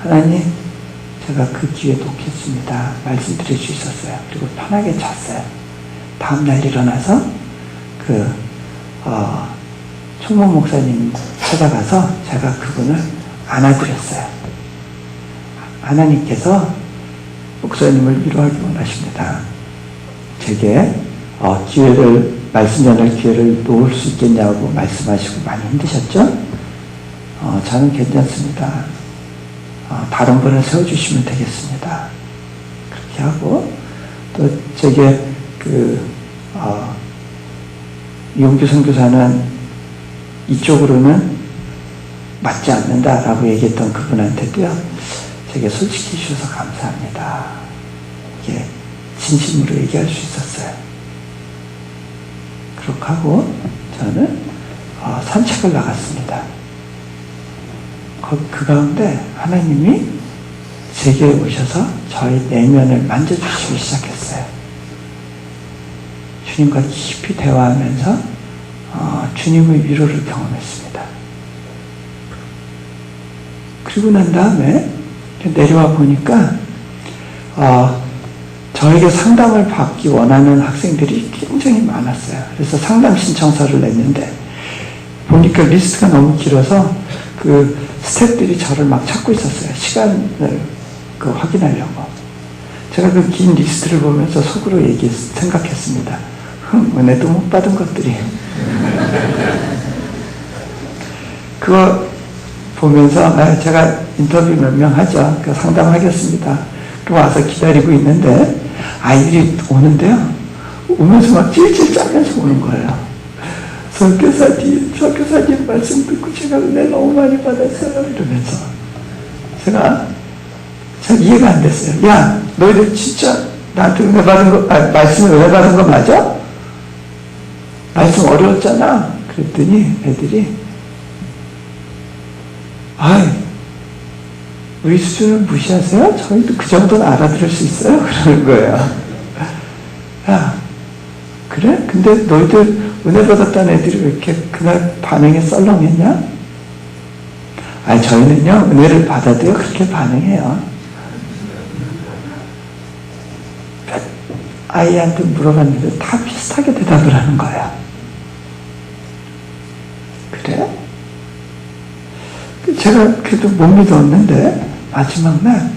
하나님, 제가 그 기회 놓겠습니다. 말씀드릴 수 있었어요. 그리고 편하게 잤어요. 다음날 일어나서 총무 목사님 찾아가서 제가 그분을 안아드렸어요. 하나님께서 목사님을 위로하기 원하십니다. 제게 말씀 전할 기회를 놓을 수 있겠냐고 말씀하시고 많이 힘드셨죠? 저는 괜찮습니다. 다른 분을 세워주시면 되겠습니다. 그렇게 하고, 또 제게 이용규 선교사는 이쪽으로는 맞지 않는다라고 얘기했던 그분한테도요, 제게 솔직히 해주셔서 감사합니다. 이게 진심으로 얘기할 수 있었어요. 그렇게 하고 저는 산책을 나갔습니다. 그 가운데 하나님이 제게 오셔서 저의 내면을 만져주시기 시작했어요. 주님과 깊이 대화하면서 주님의 위로를 경험했습니다. 그리고 난 다음에 내려와 보니까 저에게 상담을 받기 원하는 학생들이 굉장히 많았어요. 그래서 상담 신청서를 냈는데 보니까 리스트가 너무 길어서 그 스태프들이 저를 막 찾고 있었어요. 시간을 확인하려고. 제가 그 긴 리스트를 보면서 속으로 생각했습니다. 은혜도 못 받은 것들이. 그거 보면서 제가 인터뷰 몇 명 하죠. 상담하겠습니다. 그럼 와서 기다리고 있는데 아이들이 오는데요. 오면서 막 찔찔 짜면서 오는 거예요. 설교사님 말씀 듣고 제가 은혜 너무 많이 받았어요. 이러면서 제가 잘 이해가 안 됐어요. 야, 너희들 진짜 나한테 은혜 받은 거, 말씀 은혜 받은 거 맞아? 말씀 어려웠잖아. 그랬더니 애들이 우리 수준을 무시하세요? 저희도 그 정도는 알아들을 수 있어요? 그러는 거예요. 야, 그래? 근데 너희들 은혜 받았다는 애들이 왜 이렇게 그날 반응이 썰렁했냐? 저희는요, 은혜를 받아도요, 그렇게 반응해요. 아이한테 물어봤는데 다 비슷하게 대답을 하는 거야. 그래? 제가 그래도 못 믿었는데, 마지막 날,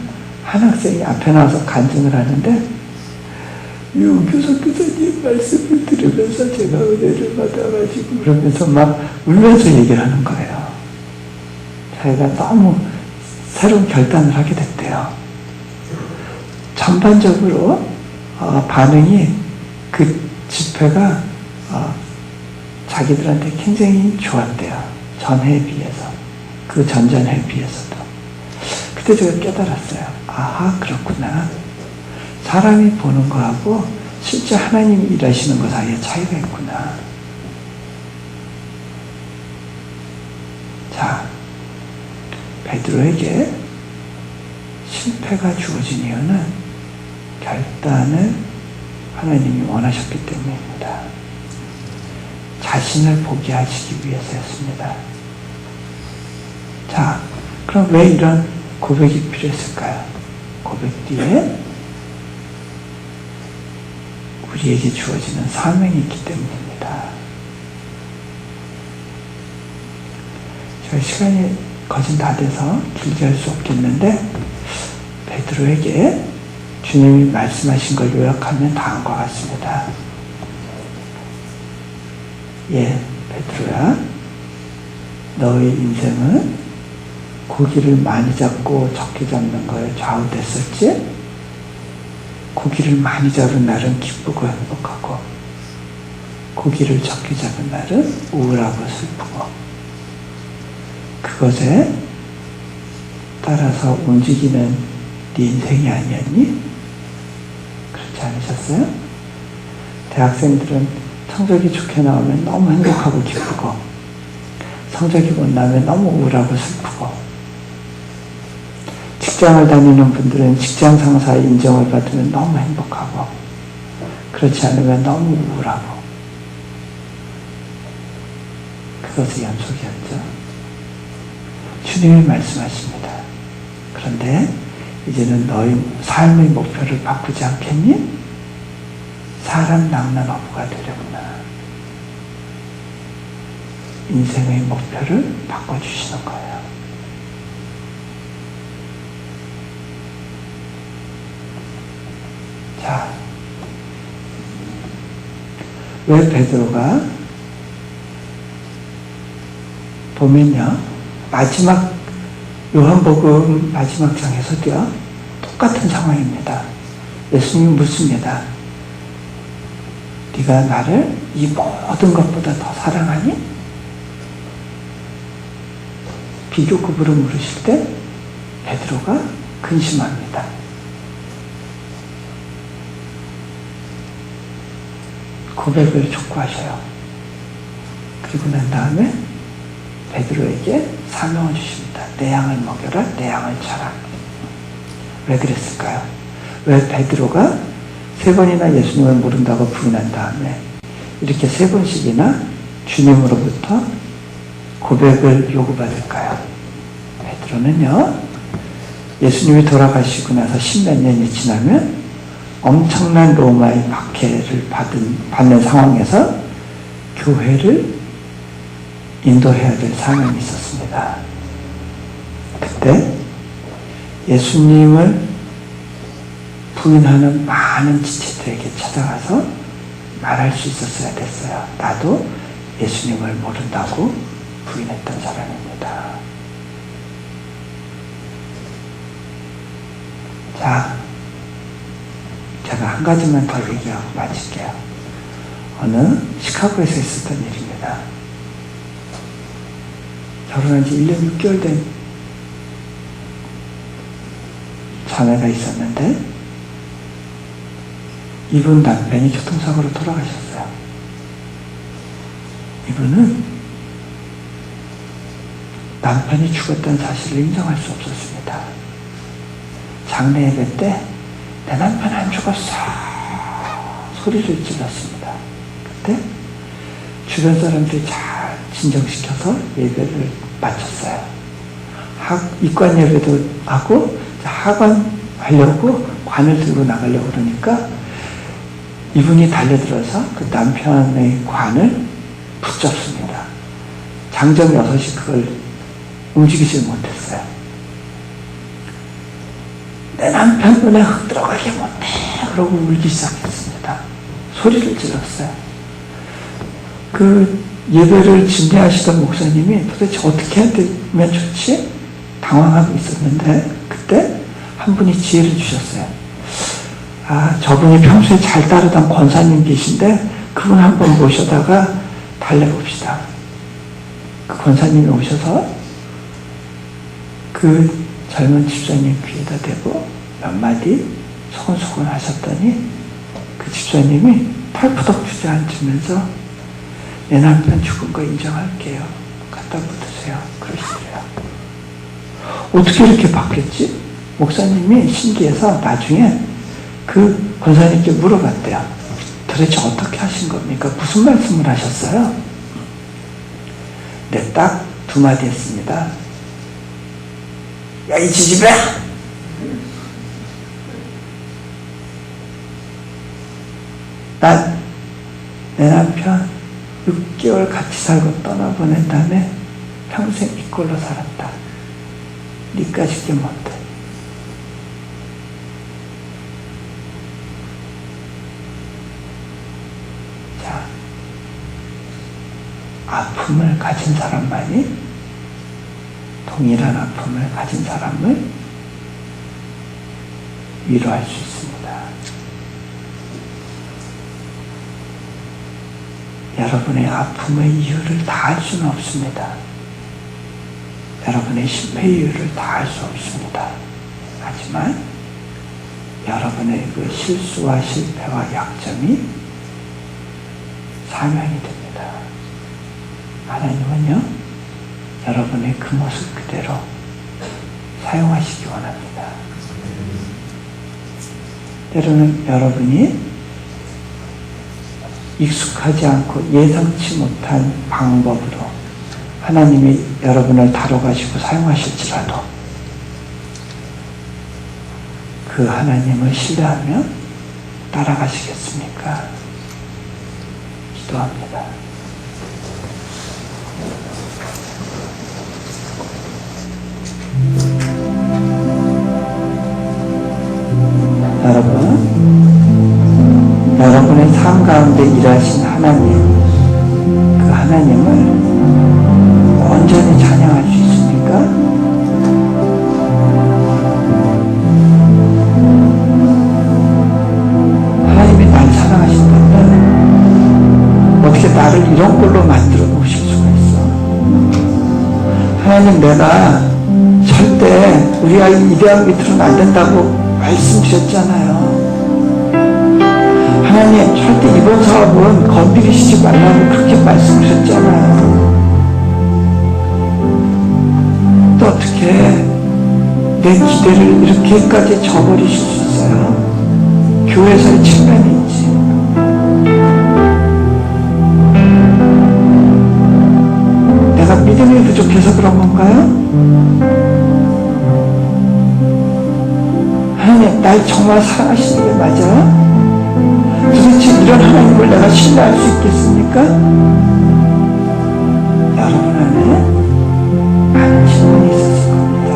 한 학생이 앞에 나와서 간증을 하는데, 이용규 선교사님 말씀을 들으면서 제가 은혜를 받아가지고, 그러면서 막 울면서 얘기를 하는 거예요. 자기가 너무 새로운 결단을 하게 됐대요. 전반적으로 반응이 그 집회가 자기들한테 굉장히 좋았대요. 전회에 비해서. 그 전전회에 비해서도. 그때 제가 깨달았어요. 아하, 그렇구나. 사람이 보는 거하고 실제 하나님이 일하시는 것 사이에 차이가 있구나. 자, 베드로에게 실패가 주어진 이유는 결단을 하나님이 원하셨기 때문입니다. 자신을 포기하시기 위해서였습니다. 자, 그럼 왜 이런 고백이 필요했을까요? 고백 뒤에 우리에게 주어지는 사명이 있기 때문입니다. 저희 시간이 거진 다 돼서 길게 할 수 없겠는데 베드로에게 주님이 말씀하신 걸 요약하면 다음과 같습니다. 예, 베드로야, 너의 인생은 고기를 많이 잡고 적게 잡는 거에 좌우됐었지? 고기를 많이 잡은 날은 기쁘고 행복하고 고기를 적게 잡은 날은 우울하고 슬프고 그것에 따라서 움직이는 네 인생이 아니었니? 그렇지 않으셨어요? 대학생들은 성적이 좋게 나오면 너무 행복하고 기쁘고 성적이 못 나오면 너무 우울하고 슬프고 직장을 다니는 분들은 직장 상사의 인정을 받으면 너무 행복하고 그렇지 않으면 너무 우울하고 그것의 연속이었죠. 주님이 말씀하십니다. 그런데 이제는 너희 삶의 목표를 바꾸지 않겠니? 사람 낚는 어부가 되려구나. 인생의 목표를 바꿔주시는 거예요. 자, 왜 베드로가 보면요, 마지막 요한복음 마지막 장에서도요 똑같은 상황입니다. 예수님이 묻습니다. 네가 나를 이 모든 것보다 더 사랑하니? 비교급으로 물으실 때 베드로가 근심합니다. 고백을 촉구하셔요. 그리고 난 다음에 베드로에게 사명을 주십니다. 내 양을 먹여라, 내 양을 쳐라. 왜 그랬을까요? 왜 베드로가 3번이나 예수님을 모른다고 부인한 다음에 이렇게 3번씩이나 주님으로부터 고백을 요구받을까요? 베드로는요, 예수님이 돌아가시고 나서 10몇 년이 지나면 엄청난 로마의 박해를 받는 상황에서 교회를 인도해야 될 사명이 있었습니다. 그때 예수님을 부인하는 많은 지체들에게 찾아가서 말할 수 있었어야 됐어요. 나도 예수님을 모른다고 부인했던 사람입니다. 자, 제가 한 가지만 더 얘기하고 마칠게요. 어느 시카고에서 있었던 일입니다. 결혼한 지 1년 6개월 된 자매가 있었는데 이분 남편이 교통사고로 돌아가셨어요. 이분은 남편이 죽었다는 사실을 인정할 수 없었습니다. 장례 예배 때 내 남편 안 죽었어 소리를 질렀습니다. 그때 주변 사람들이 잘 진정시켜서 예배를 마쳤어요. 입관 예배도 하고 하관 하려고 관을 들고 나가려고 그러니까 이분이 달려들어서 그 남편의 관을 붙잡습니다. 장정 6이 그걸 움직이지 못했어요. 내 남편 눈에 흙 들어가게 못해 그러고 울기 시작했습니다. 소리를 질렀어요. 그 예배를 진행하시던 목사님이 도대체 어떻게 해야 되면 좋지? 당황하고 있었는데 그때 한 분이 지혜를 주셨어요. 저분이 평소에 잘 따르던 권사님 계신데 그분 한번 모셔다가 달래봅시다. 그 권사님이 오셔서 그 젊은 집사님 귀에다 대고 몇 마디 소곤소곤 하셨더니 그 집사님이 털푸덕 주저앉으면서 내 남편 죽은 거 인정할게요. 갖다 묻으세요. 그러시더래요. 어떻게 이렇게 바뀌었지? 목사님이 신기해서 나중에 그 권사님께 물어봤대요. 도대체 어떻게 하신 겁니까? 무슨 말씀을 하셨어요? 네, 딱 두 마디 했습니다. 야, 이 지지배야! 난 내 남편 6개월 같이 살고 떠나보낸 다음에 평생 이꼴로 살았다. 니까짓게 못해. 자, 아픔을 가진 사람만이, 동일한 아픔을 가진 사람을 위로할 수 있습니다. 여러분의 아픔의 이유를 다 알 수는 없습니다. 여러분의 실패의 이유를 다 알 수 없습니다. 하지만 여러분의 그 실수와 실패와 약점이 사명이 됩니다. 하나님은요, 여러분의 그 모습 그대로 사용하시기 원합니다. 때로는 여러분이 익숙하지 않고 예상치 못한 방법으로 하나님이 여러분을 다뤄가시고 사용하실지라도 그 하나님을 신뢰하며 따라가시겠습니까? 기도합니다. 여러분의 삶 가운데 일하신 하나님, 그 하나님을 온전히 찬양할 수 있습니까? 하나님이 날 사랑하신다면 어떻게 나를 이런 꼴로 만들어 놓으실 수가 있어? 하나님, 내가 절대 우리 아이 입양 밑으로는 안 된다고 말씀드렸잖아요. 하나님, 절대 이번 사업은 건드리시지 말라고 그렇게 말씀드렸잖아요. 또 어떻게 내 기대를 이렇게까지 저버리실 수 있어요? 교회에서의 측면이 있지. 내가 믿음이 부족해서 그런 건가요? 하나님, 날 정말 사랑하시는 게 맞아요? 도대체 이런 하나님을 내가 신뢰할 수 있겠습니까? 여러분 안에 많은 질문이 있었을 겁니다.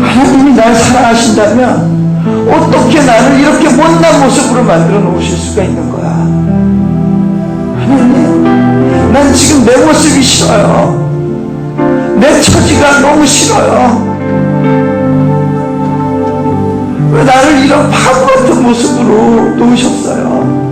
하나님이 날 사랑하신다면 어떻게 나를 이렇게 못난 모습으로 만들어 놓으실 수가 있는 거야? 하나님, 난 지금 내 모습이 싫어요. 내 처지가 너무 싫어요. 왜 나를 이런 바보 같은 모습으로 놓으셨어요?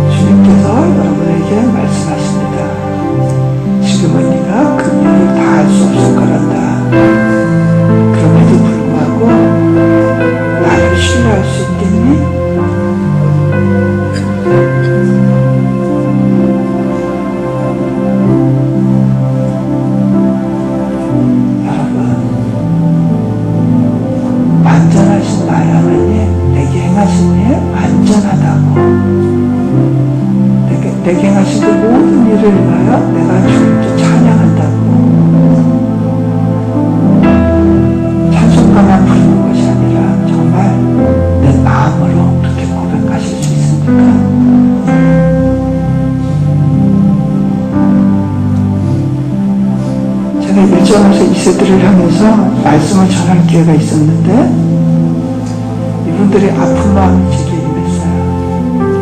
주님께서 여러분에게 말씀하십니다. 지금은 네가 그 일을 다 할 수 없을 거란다. 그럼에도 불구하고 나를 신뢰할 수 있겠니? 내게 행하신 그 모든 일을 위하여 내가 주님께 찬양한다고. 찬송가만 부르는 것이 아니라 정말 내 마음으로 그렇게 고백하실 수 있습니까? 제가 일정에서 이 세대를 향해서 말씀을 전할 기회가 있었는데 이분들이 아픈 마음이 제게 임했어요.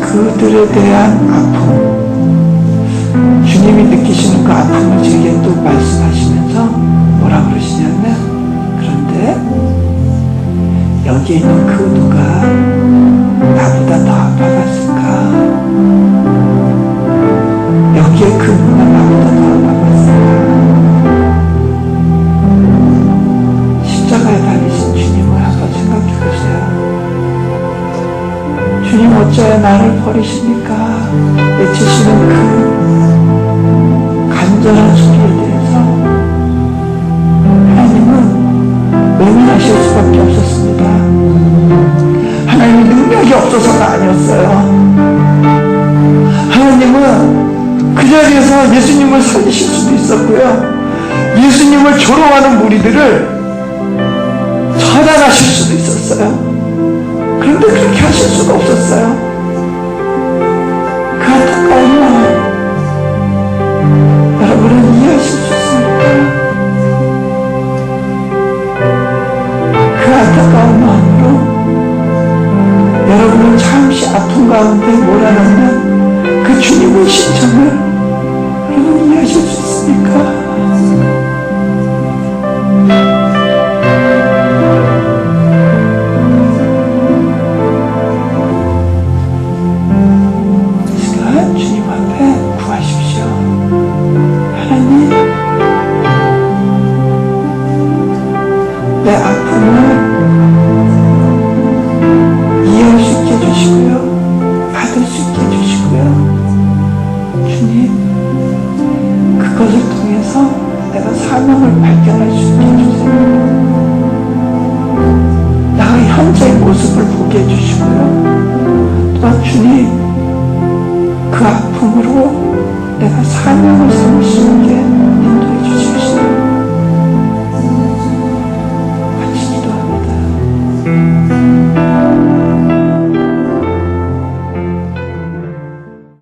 그들에 대한 아픔, 주님이 느끼시는 그 아픔을 제게 또 말씀하시면서 뭐라 그러시냐면, 그런데 여기에 있는 그 누가 나보다 더 아파갔을까? 여기에 그 누가 나보다 더 아파갔을까? 십자가에 달리신 주님을 한번 생각해 보세요. 주님 어찌하여 나를 버리십니까? 외치시는 그 간절한 소리에 대해서 하나님은 외면하실 수밖에 없었습니다. 하나님은 능력이 없어서가 아니었어요. 하나님은 그 자리에서 예수님을 살리실 수도 있었고요, 예수님을 조롱하는 무리들을 처단하실 수도 있었어요. 그런데 그렇게 하실 수가 없었어요. 그 안타까운 마음 여러분은 이해하실 수 있습니까? 그 안타까운 마음으로 여러분은 잠시 아픔 가운데 몰아넣는 그 주님의 심정을 여러분 이해하실 수 있습니까? 주님 앞에 구하십시오. 하나님, 내 아픔을 이해할 수 있게 해주시고요, 받을 수 있게 해주시고요, 주님, 그것을 통해서 내가 사명을 발견할 수 있게 해주세요. 나의 현재의 모습을 보게 해주시고요, 또한 주님, 그 아픔으로 내가 사명을 삼을 수 있게